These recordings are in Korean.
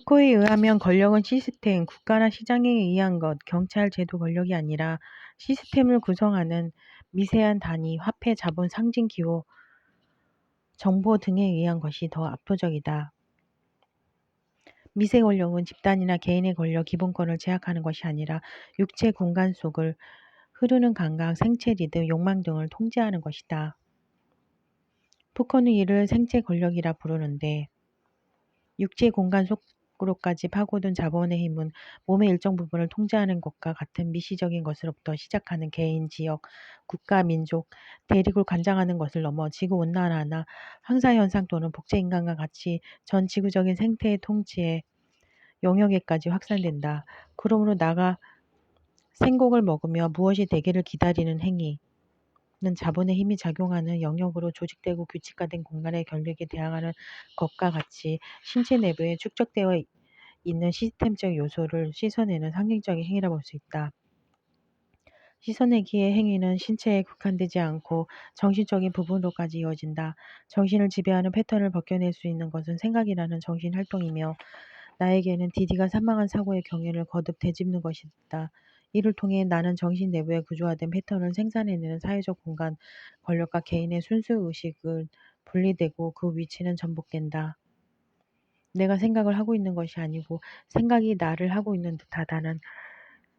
푸코에 의하면 권력은 시스템, 국가나 시장에 의한 것, 경찰, 제도 권력이 아니라 시스템을 구성하는 미세한 단위, 화폐, 자본, 상징, 기호, 정보 등에 의한 것이 더 압도적이다. 미세 권력은 집단이나 개인의 권력, 기본권을 제약하는 것이 아니라 육체 공간 속을 흐르는 감각, 생체 리듬, 욕망 등을 통제하는 것이다. 푸코는 이를 생체 권력이라 부르는데 육체 공간 속으로까지 파고든 자본의 힘은 몸의 일정 부분을 통제하는 것과 같은 미시적인 것으로부터 시작하는 개인, 지역, 국가, 민족, 대륙을 관장하는 것을 넘어 지구온난화나 황사현상 또는 복제인간과 같이 전 지구적인 생태의 통치의 영역에까지 확산된다. 그러므로 나가 생곡을 먹으며 무엇이 되기를 기다리는 행위는 자본의 힘이 작용하는 영역으로 조직되고 규칙화된 공간의 권력에 대항하는 것과 같이 신체 내부에 축적되어 있는 시스템적 요소를 씻어내는 상징적인 행위라 볼 수 있다. 씻어내기의 행위는 신체에 국한되지 않고 정신적인 부분으로까지 이어진다. 정신을 지배하는 패턴을 벗겨낼 수 있는 것은 생각이라는 정신 활동이며 나에게는 디디가 사망한 사고의 경위를 거듭 되짚는 것이다. 이를 통해 나는 정신 내부에 구조화된 패턴을 생산해내는 사회적 공간, 권력과 개인의 순수 의식을 분리되고 그 위치는 전복된다. 내가 생각을 하고 있는 것이 아니고 생각이 나를 하고 있는 듯하다는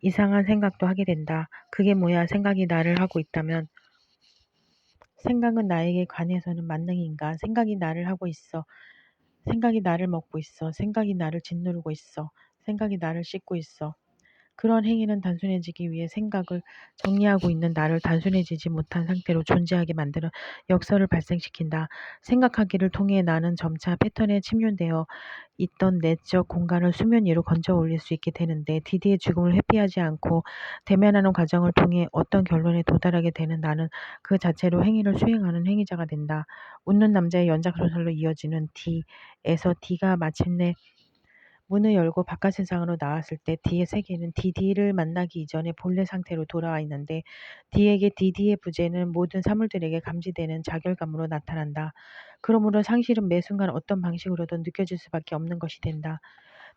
이상한 생각도 하게 된다. 그게 뭐야? 생각이 나를 하고 있다면 생각은 나에게 관해서는 만능인가? 생각이 나를 하고 있어. 생각이 나를 먹고 있어. 생각이 나를 짓누르고 있어. 생각이 나를 씻고 있어. 그런 행위는 단순해지기 위해 생각을 정리하고 있는 나를 단순해지지 못한 상태로 존재하게 만드는 역설을 발생시킨다. 생각하기를 통해 나는 점차 패턴에 침륜되어 있던 내적 공간을 수면 위로 건져 올릴 수 있게 되는데 디디의 죽음을 회피하지 않고 대면하는 과정을 통해 어떤 결론에 도달하게 되는 나는 그 자체로 행위를 수행하는 행위자가 된다. 웃는 남자의 연작소설로 이어지는 D에서 D가 마침내 문을 열고 바깥 세상으로 나왔을 때 D의 세계는 디디를 만나기 이전의 본래 상태로 돌아와 있는데 D에게 디디의 부재는 모든 사물들에게 감지되는 자결감으로 나타난다. 그러므로 상실은 매 순간 어떤 방식으로든 느껴질 수밖에 없는 것이 된다.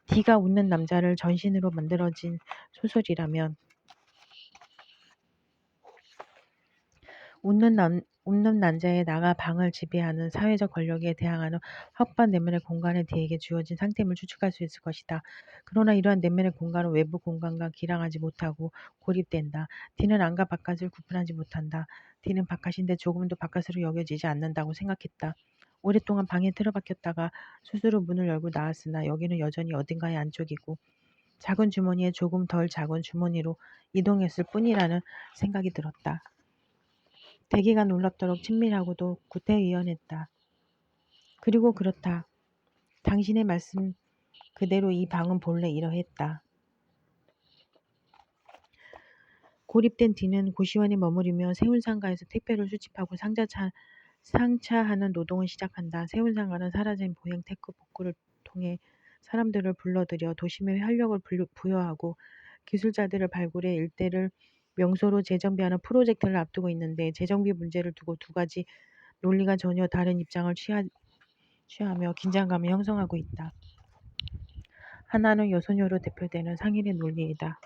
D가 웃는 남자를 전신으로 만들어진 소설이라면 웃는 남자의 나가 방을 지배하는 사회적 권력에 대항하는 확보한 내면의 공간에 D에게 주어진 상태임을 추측할 수 있을 것이다. 그러나 이러한 내면의 공간은 외부 공간과 기량하지 못하고 고립된다. D는 안과 바깥을 구분하지 못한다. D는 바깥인데 조금도 바깥으로 여겨지지 않는다고 생각했다. 오랫동안 방에 틀어박혔다가 스스로 문을 열고 나왔으나 여기는 여전히 어딘가의 안쪽이고 작은 주머니에 조금 덜 작은 주머니로 이동했을 뿐이라는 생각이 들었다. 대기가 놀랍도록 친밀하고도 구태의연했다. 그리고 그렇다. 당신의 말씀 그대로 이 방은 본래 이러했다. 고립된 D는 고시원에 머무르며 세운상가에서 택배를 수집하고 상차하는 노동을 시작한다. 세운상가는 사라진 보행 테크 복구를 통해 사람들을 불러들여 도심에 활력을 부여하고 기술자들을 발굴해 일대를 명소로 재정비하는 프로젝트를 앞두고 있는데 재정비 문제를 두고 두 가지 논리가 전혀 다른 입장을 취하며 긴장감을 형성하고 있다. 하나는 여소녀로 대표되는 상인의 논리이다.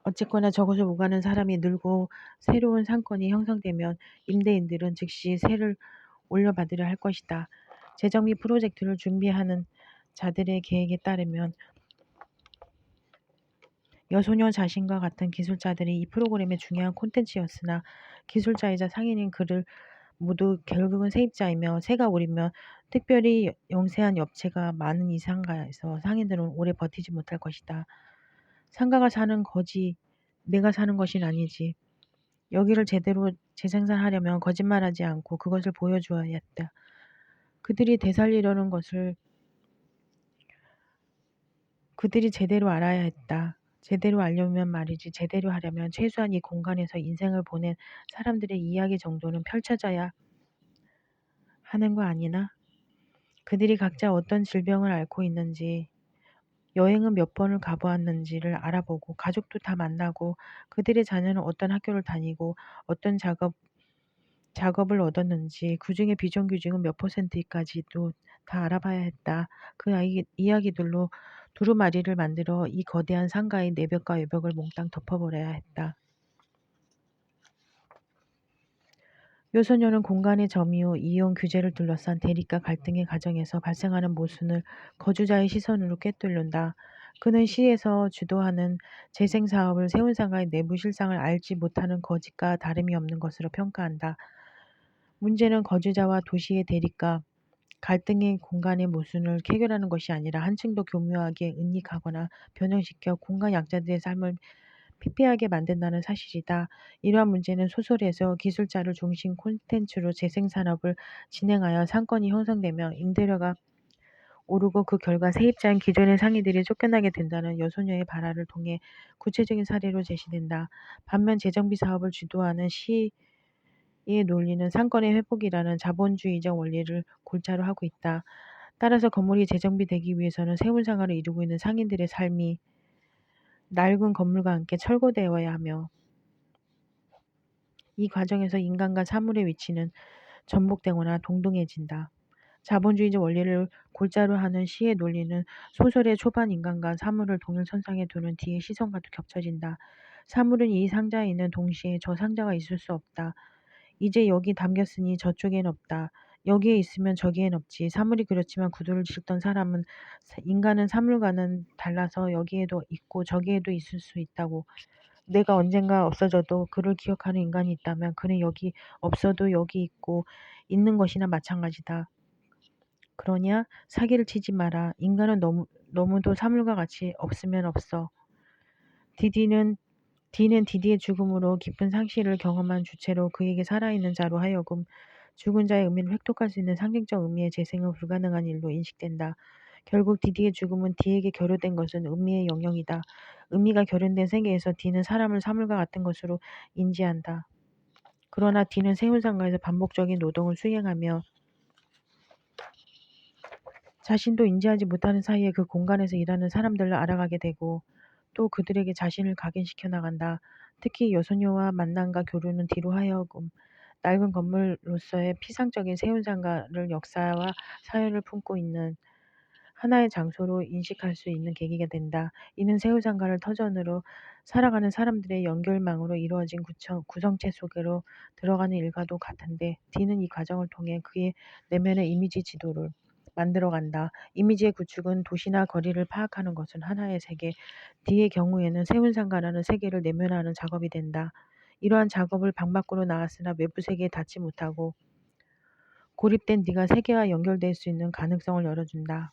어쨌거나 저것을 오가는 사람이 늘고 새로운 상권이 형성되면 임대인들은 즉시 세를 올려받으려 할 것이다. 재정비 프로젝트를 준비하는 자들의 계획에 따르면 여소녀 자신과 같은 기술자들이 이 프로그램의 중요한 콘텐츠였으나 기술자이자 상인인 그를 모두 결국은 세입자이며 세가 오르면 특별히 영세한 업체가 많은 이 상가에서 상인들은 오래 버티지 못할 것이다. 상가가 사는 거지 내가 사는 것이 아니지. 여기를 제대로 재생산하려면 거짓말하지 않고 그것을 보여주어야 했다. 그들이 되살리려는 것을 그들이 제대로 알아야 했다. 제대로 알려면 말이지 제대로 하려면 최소한 이 공간에서 인생을 보낸 사람들의 이야기 정도는 펼쳐져야 하는 거 아니나? 그들이 각자 어떤 질병을 앓고 있는지, 여행은 몇 번을 가보았는지를 알아보고 가족도 다 만나고 그들의 자녀는 어떤 학교를 다니고 어떤 작업을 얻었는지 그중에 비정규직은 몇 %까지도 다 알아봐야 했다. 그 이야기들로 두루마리를 만들어 이 거대한 상가의 내벽과 외벽을 몽땅 덮어버려야 했다. 요소녀는 공간의 점유, 이용 규제를 둘러싼 대립과 갈등의 과정에서 발생하는 모순을 거주자의 시선으로 꿰뚫는다. 그는 시에서 주도하는 재생사업을 세운 상가의 내부 실상을 알지 못하는 거짓과 다름이 없는 것으로 평가한다. 문제는 거주자와 도시의 대립과 갈등의 공간의 모순을 해결하는 것이 아니라 한층 더 교묘하게 은닉하거나 변형시켜 공간 약자들의 삶을 피폐하게 만든다는 사실이다. 이러한 문제는 소설에서 기술자를 중심 콘텐츠로 재생산업을 진행하여 상권이 형성되며 임대료가 오르고 그 결과 세입자인 기존의 상인들이 쫓겨나게 된다는 여소녀의 발화를 통해 구체적인 사례로 제시된다. 반면 재정비 사업을 주도하는 시의 논리는 상권의 회복이라는 자본주의적 원리를 골자로 하고 있다. 따라서 건물이 재정비되기 위해서는 세운 상가를 이루고 있는 상인들의 삶이 낡은 건물과 함께 철거되어야 하며 이 과정에서 인간과 사물의 위치는 전복되거나 동등해진다. 자본주의적 원리를 골자로 하는 시의 논리는 소설의 초반 인간과 사물을 동일선상에 두는 뒤의 시선과도 겹쳐진다. 사물은 이 상자에 있는 동시에 저 상자가 있을 수 없다. 이제 여기 담겼으니 저쪽엔 없다. 여기에 있으면 저기엔 없지. 사물이 그렇지만 구두를 신던 사람은 인간은 사물과는 달라서 여기에도 있고 저기에도 있을 수 있다고. 내가 언젠가 없어져도 그를 기억하는 인간이 있다면 그는 여기 없어도 여기 있고 있는 것이나 마찬가지다. 그러냐? 사기를 치지 마라. 인간은 너무도 사물과 같이 없으면 없어. 디디는 디디의 죽음으로 깊은 상실을 경험한 주체로 그에게 살아있는 자로 하여금 죽은 자의 의미를 획득할 수 있는 상징적 의미의 재생은 불가능한 일로 인식된다. 결국 디디의 죽음은 디에게 결여된 것은 의미의 영역이다. 의미가 결연된 세계에서 디는 사람을 사물과 같은 것으로 인지한다. 그러나 디는 세운상가에서 반복적인 노동을 수행하며 자신도 인지하지 못하는 사이에 그 공간에서 일하는 사람들을 알아가게 되고 또 그들에게 자신을 각인시켜 나간다. 특히 여소녀와 만남과 교류는 디로 하여금 낡은 건물로서의 피상적인 세운상가를 역사와 사연을 품고 있는 하나의 장소로 인식할 수 있는 계기가 된다. 이는 세운상가를 터전으로 살아가는 사람들의 연결망으로 이루어진 구성체 속으로 들어가는 일과도 같은데 디는 이 과정을 통해 그의 내면의 이미지 지도를 만들어간다. 이미지의 구축은 도시나 거리를 파악하는 것은 하나의 세계, 디의 경우에는 세운상가라는 세계를 내면화하는 작업이 된다. 이러한 작업을 방 밖으로 나갔으나 외부 세계에 닿지 못하고 고립된 네가 세계와 연결될 수 있는 가능성을 열어준다.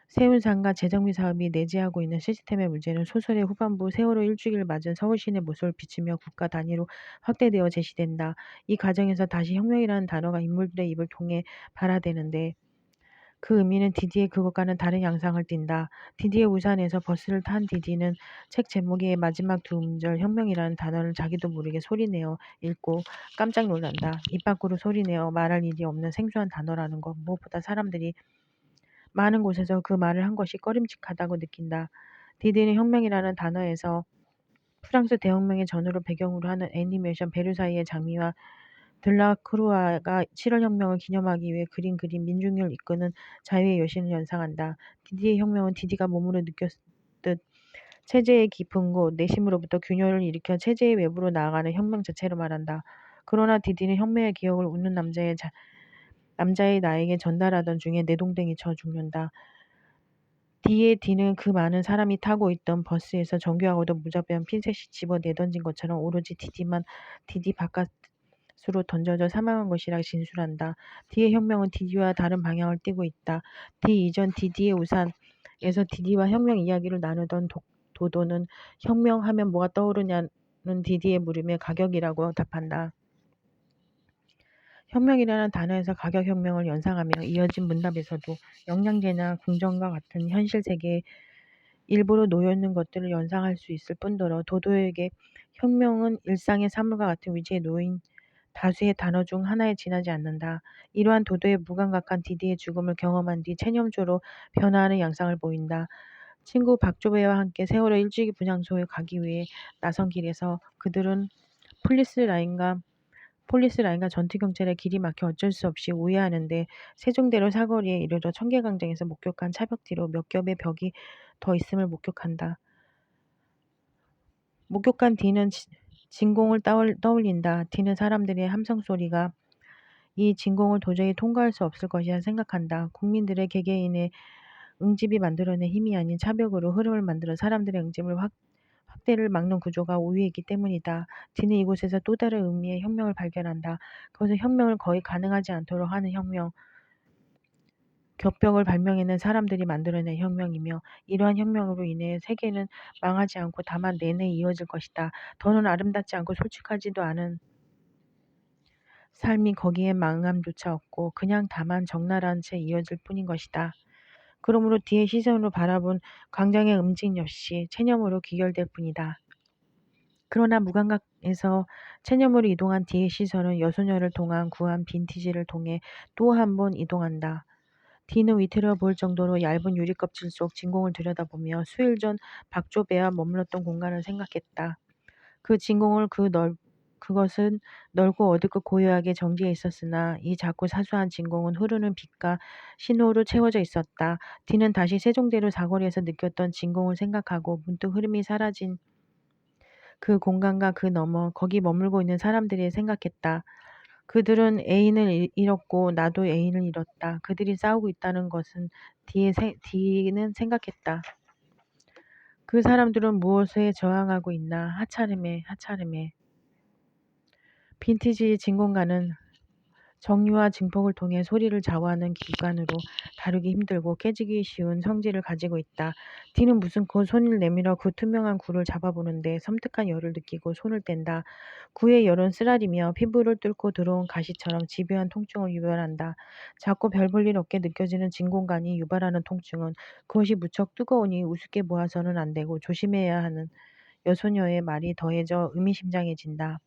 세운상가 재정비 사업이 내재하고 있는 시스템의 문제는 소설의 후반부 세월호 일주기를 맞은 서울시내 모습을 비추며 국가 단위로 확대되어 제시된다. 이 과정에서 다시 혁명이라는 단어가 인물들의 입을 통해 발화되는데 그 의미는 디디의 그것과는 다른 양상을 띈다. 디디의 우산에서 버스를 탄 디디는 책 제목의 마지막 두 음절 혁명이라는 단어를 자기도 모르게 소리내어 읽고 깜짝 놀란다. 입 밖으로 소리내어 말할 일이 없는 생소한 단어라는 것, 무엇보다 사람들이 많은 곳에서 그 말을 한 것이 꺼림칙하다고 느낀다. 디디는 혁명이라는 단어에서 프랑스 대혁명의 전후를 배경으로 하는 애니메이션 베르사유의 장미와 들라크루아가 7월 혁명을 기념하기 위해 그린 그림 민중을 이끄는 자유의 여신을 연상한다. 디디의 혁명은 디디가 몸으로 느꼈듯 체제의 깊은 곳, 내심으로부터 균열을 일으켜 체제의 외부로 나아가는 혁명 자체로 말한다. 그러나 디디는 혁명의 기억을 웃는 남자의 나에게 전달하던 중에 내동댕이 쳐 죽는다. 디는 그 많은 사람이 타고 있던 버스에서 정교하고도 무자비한 핀셋이 집어 내던진 것처럼 오로지 디디 바깥으로 던져져 사망한 것이라 진술한다. 디의 혁명은 디디와 다른 방향을 띠고 있다. 디 이전 디디의 우산에서 디디와 혁명 이야기를 나누던 도도는 혁명하면 뭐가 떠오르냐는 디디의 물음에 가격이라고 답한다. 혁명이라는 단어에서 가격혁명을 연상하며 이어진 문답에서도 영양제나 궁정과 같은 현실 세계에 일부러 놓여있는 것들을 연상할 수 있을 뿐더러 도도에게 혁명은 일상의 사물과 같은 위치에 놓인 다수의 단어 중 하나에 지나지 않는다. 이러한 도도의 무감각한 디디의 죽음을 경험한 뒤 체념조로 변화하는 양상을 보인다. 친구 박조배와 함께 세월호 일주기 분향소에 가기 위해 나선 길에서 그들은 폴리스 라인과 폴리스 라인과 전투 경찰에 길이 막혀 어쩔 수 없이 우회하는데 세종대로 사거리에 이르러 청계광장에서 목격한 차벽 뒤로 몇 겹의 벽이 더 있음을 목격한다. 목격한 뒤는 진공을 떠올린다. 뒤는 사람들의 함성 소리가 이 진공을 도저히 통과할 수 없을 것이라 생각한다. 국민들의 개개인의 응집이 만들어낸 힘이 아닌 차벽으로 흐름을 만들어 사람들의 응집을 확대를 막는 구조가 우위에 있기 때문이다. 뒤는 이곳에서 또 다른 의미의 혁명을 발견한다. 그것은 혁명을 거의 가능하지 않도록 하는 혁명, 겹벽을 발명해낸 사람들이 만들어낸 혁명이며 이러한 혁명으로 인해 세계는 망하지 않고 다만 내내 이어질 것이다. 더는 아름답지 않고 솔직하지도 않은 삶이 거기에 망함조차 없고 그냥 다만 적나라한 채 이어질 뿐인 것이다. 그러므로 뒤의 시선으로 바라본 광장의 음직 역시 체념으로 귀결될 뿐이다. 그러나 무감각에서 체념으로 이동한 뒤의 시선은 여소녀를 통한 구한 빈티지를 통해 또 한 번 이동한다. 뒤는 위태로워 보일 정도로 얇은 유리껍질 속 진공을 들여다보며 수일 전 박조배와 머물렀던 공간을 생각했다. 그 진공을 그것은 넓고 어둡고 고요하게 정지해 있었으나 이 작고 사소한 진공은 흐르는 빛과 신호로 채워져 있었다. 뒤는 다시 세종대로 사거리에서 느꼈던 진공을 생각하고 문득 흐름이 사라진 그 공간과 그 너머 거기 머물고 있는 사람들이 생각했다. 그들은 애인을 잃었고 나도 애인을 잃었다. 그들이 싸우고 있다는 것은 뒤는 생각했다. 그 사람들은 무엇에 저항하고 있나? 하차름에, 하차름에. 빈티지 진공관은 정류와 증폭을 통해 소리를 좌우하는 기관으로 다루기 힘들고 깨지기 쉬운 성질을 가지고 있다. 뒤는 무슨 곧 손을 내밀어 그 투명한 굴을 잡아보는데 섬뜩한 열을 느끼고 손을 뗀다. 구의 열은 쓰라리며 피부를 뚫고 들어온 가시처럼 집요한 통증을 유발한다. 작고 별 볼 일 없게 느껴지는 진공관이 유발하는 통증은 그것이 무척 뜨거우니 우습게 보아서는 안 되고 조심해야 하는 여소녀의 말이 더해져 의미심장해진다.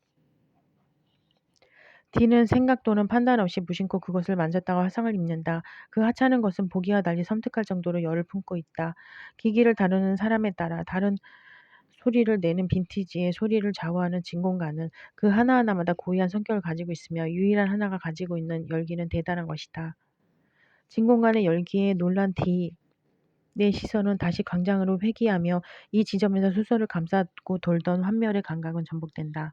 D는 생각 또는 판단 없이 무심코 그것을 만졌다가 화상을 입는다. 그 하찮은 것은 보기와 달리 섬뜩할 정도로 열을 품고 있다. 기기를 다루는 사람에 따라 다른 소리를 내는 빈티지의 소리를 좌우하는 진공관은 그 하나하나마다 고유한 성격을 가지고 있으며 유일한 하나가 가지고 있는 열기는 대단한 것이다. 진공관의 열기에 놀란 D 내 시선은 다시 광장으로 회귀하며 이 지점에서 수소를 감싸고 돌던 환멸의 감각은 전복된다.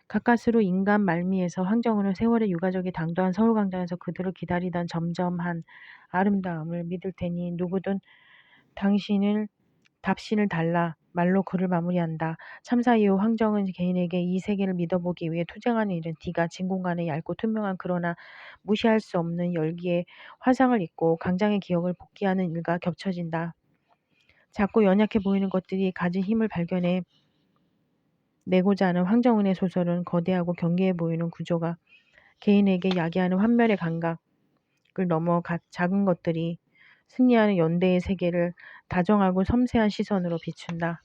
가까스로 인간 말미에서 황정은은 세월의 유가족이 당도한 서울광장에서 그들을 기다리던 점점한 아름다움을 믿을 테니 누구든 답신을 달라 말로 글을 마무리한다. 참사 이후 황정은 개인에게 이 세계를 믿어보기 위해 투쟁하는 일은 D가 진공관의 얇고 투명한 그러나 무시할 수 없는 열기에 화상을 입고 광장의 기억을 복귀하는 일과 겹쳐진다. 작고 연약해 보이는 것들이 가진 힘을 발견해 내고자 하는 황정은의 소설은 거대하고 경계해 보이는 구조가 개인에게 야기하는 환멸의 감각을 넘어 작은 것들이 승리하는 연대의 세계를 다정하고 섬세한 시선으로 비춘다.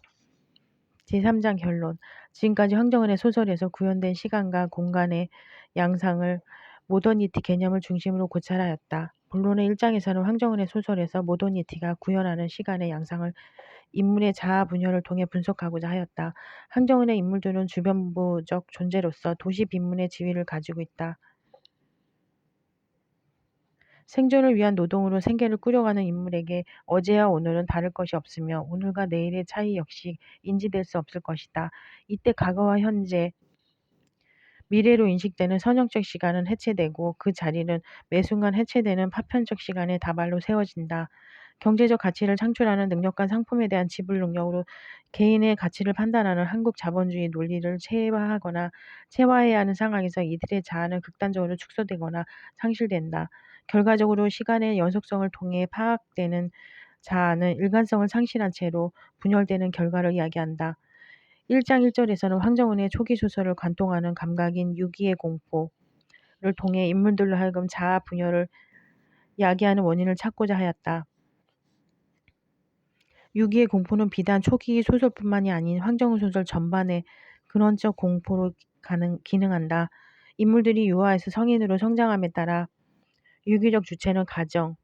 제3장 결론. 지금까지 황정은의 소설에서 구현된 시간과 공간의 양상을 모더니티 개념을 중심으로 고찰하였다. 본론의 1장에서는 황정은의 소설에서 모더니티가 구현하는 시간의 양상을 인물의 자아 분열을 통해 분석하고자 하였다. 황정은의 인물들은 주변부적 존재로서 도시 빈문의 지위를 가지고 있다. 생존을 위한 노동으로 생계를 꾸려가는 인물에게 어제와 오늘은 다를 것이 없으며 오늘과 내일의 차이 역시 인지될 수 없을 것이다. 이때 과거와 현재, 미래로 인식되는 선형적 시간은 해체되고 그 자리는 매 순간 해체되는 파편적 시간의 다발로 세워진다. 경제적 가치를 창출하는 능력과 상품에 대한 지불 능력으로 개인의 가치를 판단하는 한국 자본주의 논리를 체화하거나 체화해야 하는 상황에서 이들의 자아는 극단적으로 축소되거나 상실된다. 결과적으로 시간의 연속성을 통해 파악되는 자아는 일관성을 상실한 채로 분열되는 결과를 이야기한다. 1장 1절에서는 황정은의 초기 소설을 관통하는 감각인 유기의 공포를 통해 인물들로 하여금 자아 분열을 야기하는 원인을 찾고자 하였다. 유기의 공포는 비단 초기 소설뿐만이 아닌 황정은 소설 전반의 근원적 공포로 기능한다. 인물들이 유아에서 성인으로 성장함에 따라 유기적 주체는 가정,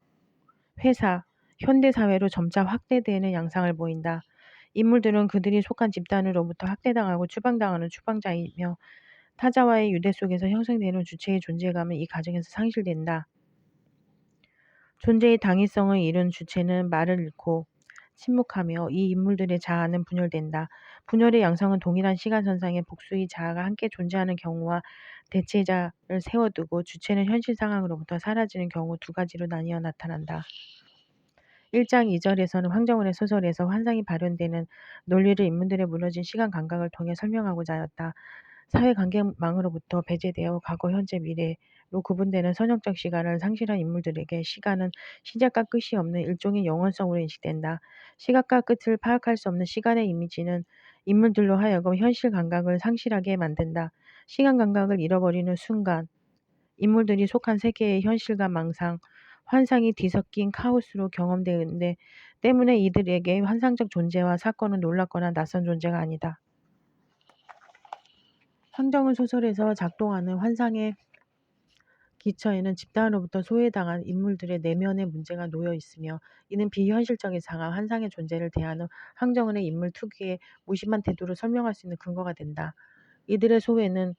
회사, 현대사회로 점차 확대되는 양상을 보인다. 인물들은 그들이 속한 집단으로부터 학대당하고 추방당하는 추방자이며 타자와의 유대 속에서 형성되는 주체의 존재감은 이 과정에서 상실된다. 존재의 당위성을 잃은 주체는 말을 잃고 침묵하며 이 인물들의 자아는 분열된다. 분열의 양상은 동일한 시간선상에 복수의 자아가 함께 존재하는 경우와 대체자를 세워두고 주체는 현실 상황으로부터 사라지는 경우 두 가지로 나뉘어 나타난다. 1장 2절에서는 황정은의 소설에서 환상이 발현되는 논리를 인물들의 무너진 시간 감각을 통해 설명하고자 하였다. 사회관계망으로부터 배제되어 과거, 현재, 미래로 구분되는 선형적 시간을 상실한 인물들에게 시간은 시작과 끝이 없는 일종의 영원성으로 인식된다. 시각과 끝을 파악할 수 없는 시간의 이미지는 인물들로 하여금 현실 감각을 상실하게 만든다. 시간 감각을 잃어버리는 순간 인물들이 속한 세계의 현실과 망상, 환상이 뒤섞인 카오스로 경험되는데 때문에 이들에게 환상적 존재와 사건은 놀랍거나 낯선 존재가 아니다. 황정은 소설에서 작동하는 환상의 기처에는 집단으로부터 소외당한 인물들의 내면의 문제가 놓여 있으며 이는 비현실적인 상황, 환상의 존재를 대하는 황정은의 인물 특유의 무심한 태도를 설명할 수 있는 근거가 된다. 이들의 소외는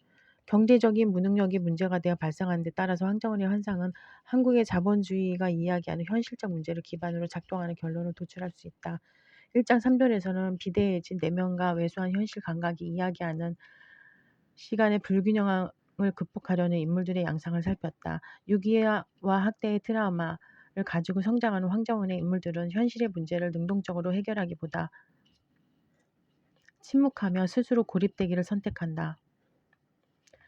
경제적인 무능력이 문제가 되어 발생하는 데 따라서 황정은의 환상은 한국의 자본주의가 이야기하는 현실적 문제를 기반으로 작동하는 결론을 도출할 수 있다. 1장 3절에서는 비대해진 내면과 왜소한 현실 감각이 이야기하는 시간의 불균형을 극복하려는 인물들의 양상을 살폈다. 유기와 학대의 트라우마를 가지고 성장하는 황정은의 인물들은 현실의 문제를 능동적으로 해결하기보다 침묵하며 스스로 고립되기를 선택한다.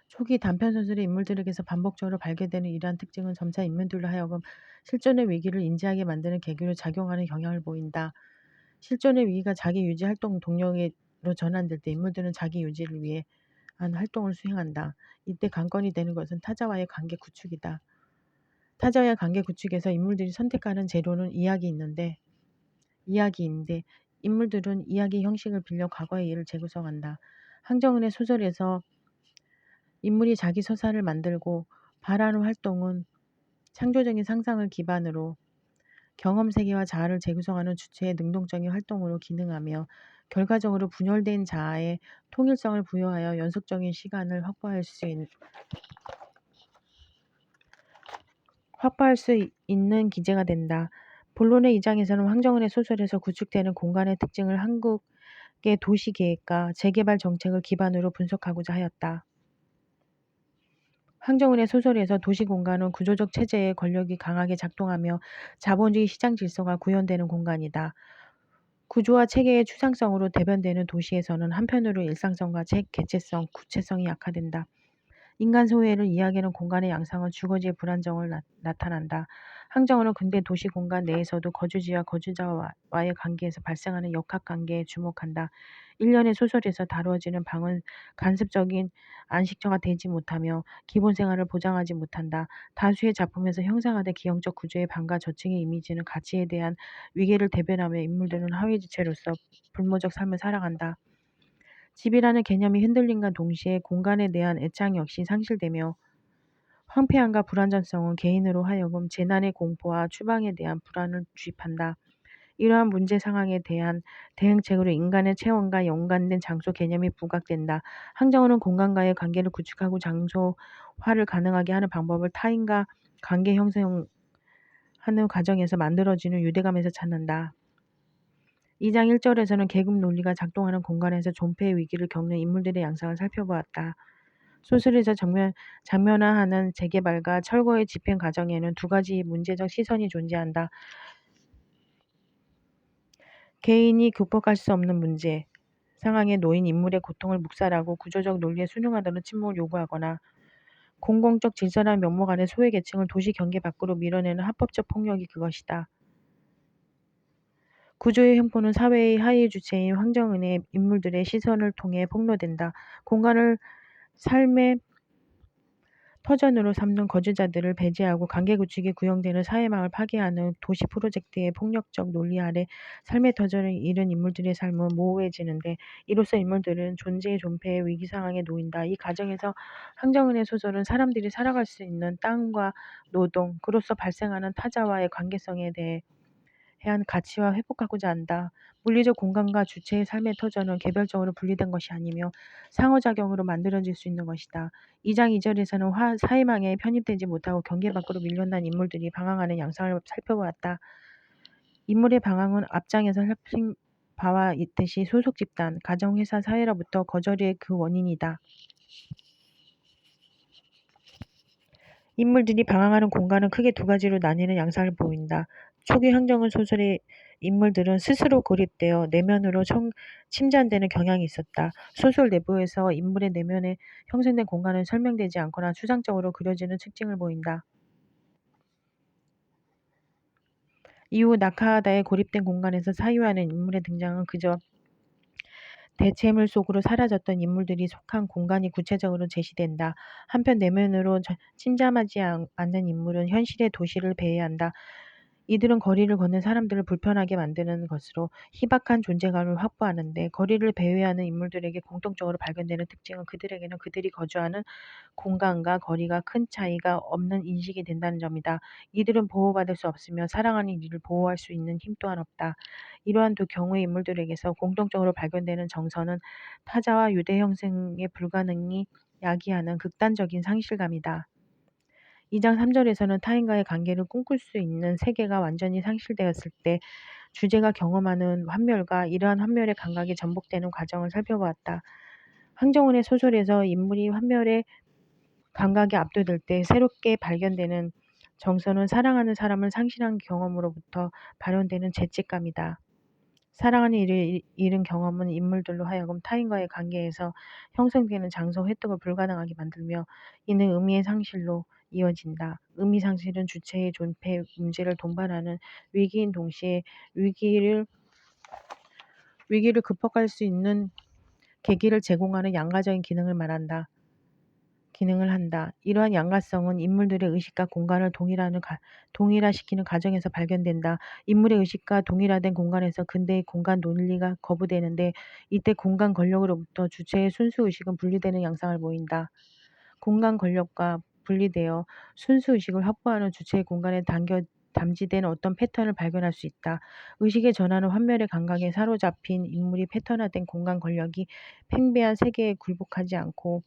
초기 단편소설의 인물들에게서 반복적으로 발견되는 이러한 특징은 점차 인물들로 하여금 실존의 위기를 인지하게 만드는 계기로 작용하는 경향을 보인다. 실존의 위기가 자기 유지 활동 동력으로 전환될 때 인물들은 자기 유지를 위해 활동을 수행한다. 이때 관건이 되는 것은 타자와의 관계 구축이다. 타자와의 관계 구축에서 인물들이 선택하는 재료는 이야기인데 인물들은 이야기 형식을 빌려 과거의 일을 재구성한다. 황정은의 소설에서 인물이 자기 서사를 만들고 바라는 활동은 창조적인 상상을 기반으로 경험 세계와 자아를 재구성하는 주체의 능동적인 활동으로 기능하며 결과적으로 분열된 자아에 통일성을 부여하여 연속적인 시간을 확보할 수 있는 기제가 된다. 본론의 2장에서는 황정은의 소설에서 구축되는 공간의 특징을 한국의 도시계획과 재개발 정책을 기반으로 분석하고자 하였다. 황정은의 소설에서 도시공간은 구조적 체제의 권력이 강하게 작동하며 자본주의 시장 질서가 구현되는 공간이다. 구조와 체계의 추상성으로 대변되는 도시에서는 한편으로 일상성과 개체성, 구체성이 약화된다. 인간 소외를 이야기하는 공간의 양상은 주거지의 불안정을 나타난다. 황정은은 근대 도시 공간 내에서도 거주지와 거주자와의 관계에서 발생하는 역학관계에 주목한다. 일련의 소설에서 다루어지는 방은 간습적인 안식처가 되지 못하며 기본 생활을 보장하지 못한다. 다수의 작품에서 형상화된 기형적 구조의 방과 저층의 이미지는 가치에 대한 위계를 대변하며 인물들은 하위주체로서 불모적 삶을 살아간다. 집이라는 개념이 흔들림과 동시에 공간에 대한 애착 역시 상실되며 황폐함과 불안정성은 개인으로 하여금 재난의 공포와 추방에 대한 불안을 주입한다. 이러한 문제 상황에 대한 대응책으로 인간의 체험과 연관된 장소 개념이 부각된다. 황정은은 공간과의 관계를 구축하고 장소화를 가능하게 하는 방법을 타인과 관계 형성하는 과정에서 만들어지는 유대감에서 찾는다. 2장 1절에서는 계급 논리가 작동하는 공간에서 존폐의 위기를 겪는 인물들의 양상을 살펴보았다. 소설에서 장면화하는 재개발과 철거의 집행 과정에는 두 가지 문제적 시선이 존재한다. 개인이 극복할 수 없는 문제, 상황에 놓인 인물의 고통을 묵살하고 구조적 논리에 순응하도록 침묵을 요구하거나 공공적 질서라는 명목 아래 소외계층을 도시 경계 밖으로 밀어내는 합법적 폭력이 그것이다. 구조의 횡포는 사회의 하위 주체인 황정은의 인물들의 시선을 통해 폭로된다. 공간을 삶의 터전으로 삼는 거주자들을 배제하고 관계 구축이 구형되는 사회망을 파괴하는 도시 프로젝트의 폭력적 논리 아래 삶의 터전을 잃은 인물들의 삶은 모호해지는데 이로써 인물들은 존재의 존폐의 위기 상황에 놓인다. 이 과정에서 황정은의 소설은 사람들이 살아갈 수 있는 땅과 노동, 그로써 발생하는 타자와의 관계성에 대해 해한 가치와 회복하고자 한다. 물리적 공간과 주체의 삶의 터전은 개별적으로 분리된 것이 아니며 상호작용으로 만들어질 수 있는 것이다. 2장 2절에서는 사회망에 편입되지 못하고 경계 밖으로 밀려난 인물들이 방황하는 양상을 살펴보았다. 인물의 방황은 앞장에서 살핀 바와 있듯이 소속 집단, 가정, 회사, 사회로부터 거절의 그 원인이다. 인물들이 방황하는 공간은 크게 두 가지로 나뉘는 양상을 보인다. 초기 항정은 소설의 인물들은 스스로 고립되어 내면으로 침잠되는 경향이 있었다. 소설 내부에서 인물의 내면에 형성된 공간은 설명되지 않거나 추상적으로 그려지는 특징을 보인다. 이후 나카하다의 고립된 공간에서 사유하는 인물의 등장은 그저 대체물 속으로 사라졌던 인물들이 속한 공간이 구체적으로 제시된다. 한편 내면으로 침잠하지 않는 인물은 현실의 도시를 배회한다. 이들은 거리를 걷는 사람들을 불편하게 만드는 것으로 희박한 존재감을 확보하는데, 거리를 배회하는 인물들에게 공통적으로 발견되는 특징은 그들에게는 그들이 거주하는 공간과 거리가 큰 차이가 없는 인식이 된다는 점이다. 이들은 보호받을 수 없으며 사랑하는 이를 보호할 수 있는 힘 또한 없다. 이러한 두 경우의 인물들에게서 공통적으로 발견되는 정서는 타자와 유대 형성의 불가능이 야기하는 극단적인 상실감이다. 2장 3절에서는 타인과의 관계를 꿈꿀 수 있는 세계가 완전히 상실되었을 때 주제가 경험하는 환멸과 이러한 환멸의 감각이 전복되는 과정을 살펴보았다. 황정은의 소설에서 인물이 환멸의 감각에 압도될 때 새롭게 발견되는 정서는 사랑하는 사람을 상실한 경험으로부터 발현되는 죄책감이다. 사랑하는 이를 잃은 경험은 인물들로 하여금 타인과의 관계에서 형성되는 장소 획득을 불가능하게 만들며 이는 의미의 상실로 이어진다. 의미 상실은 주체의 존폐 문제를 동반하는 위기인 동시에 위기를 극복할 수 있는 계기를 제공하는 양가적인 기능을 한다. 이러한 양가성은 인물들의 의식과 공간을 동일화시키는 과정에서 발견된다. 인물의 의식과 동일화된 공간에서 근대의 공간 논리가 거부되는데, 이때 공간 권력으로부터 주체의 순수 의식은 분리되는 양상을 보인다. 공간 권력과 분리되어 순수 의식을 확보하는 주체의 공간에 담지된 어떤 패턴을 발견할 수 있다. 의식의 전하는 환멸의 감각에 사로잡힌 인물이 패턴화된 공간 권력이 팽배한 세계에 굴복하지 않고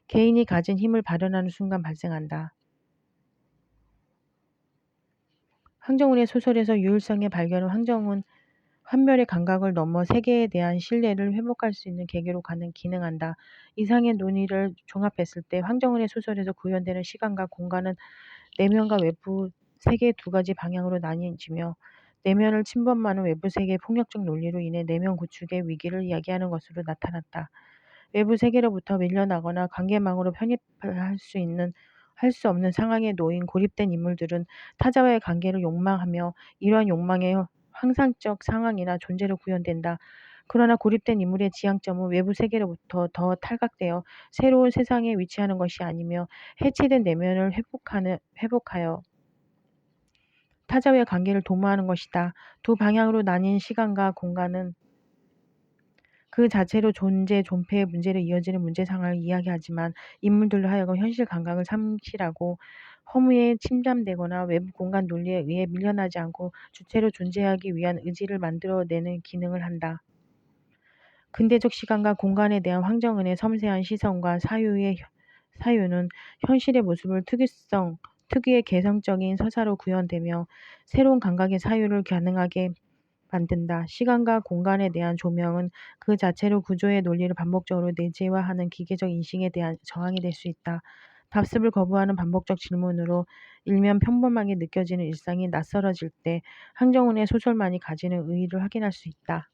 개인이 가진 힘을 발현하는 순간 발생한다. 황정은의 소설에서 유일성의 발견은 황정은 환멸의 감각을 넘어 세계에 대한 신뢰를 회복할 수 있는 계기로 기능한다. 이상의 논의를 종합했을 때 황정은의 소설에서 구현되는 시간과 공간은 내면과 외부 세계 두 가지 방향으로 나뉘어지며, 내면을 침범하는 외부 세계의 폭력적 논리로 인해 내면 구축의 위기를 이야기하는 것으로 나타났다. 외부 세계로부터 밀려나거나 관계망으로 편입할 수 없는 상황에 놓인 고립된 인물들은 타자와의 관계를 욕망하며 이러한 욕망의 항상적 상황이나 존재로 구현된다. 그러나 고립된 인물의 지향점은 외부 세계로부터 더 탈각되어 새로운 세상에 위치하는 것이 아니며 해체된 내면을 회복하여 타자와의 관계를 도모하는 것이다. 두 방향으로 나뉜 시간과 공간은 그 자체로 존재, 존폐의 문제로 이어지는 문제상을 이야기하지만, 인물들로 하여금 현실 감각을 상실하고 허무에 침잠되거나 외부 공간 논리에 의해 밀려나지 않고 주체로 존재하기 위한 의지를 만들어내는 기능을 한다. 근대적 시간과 공간에 대한 황정은의 섬세한 시선과 사유는 현실의 모습을 특유의 개성적인 서사로 구현되며 새로운 감각의 사유를 가능하게 만든다. 시간과 공간에 대한 조명은 그 자체로 구조의 논리를 반복적으로 내재화하는 기계적 인식에 대한 저항이 될 수 있다. 답습을 거부하는 반복적 질문으로 일면 평범하게 느껴지는 일상이 낯설어질 때 황정은의 소설만이 가지는 의의를 확인할 수 있다.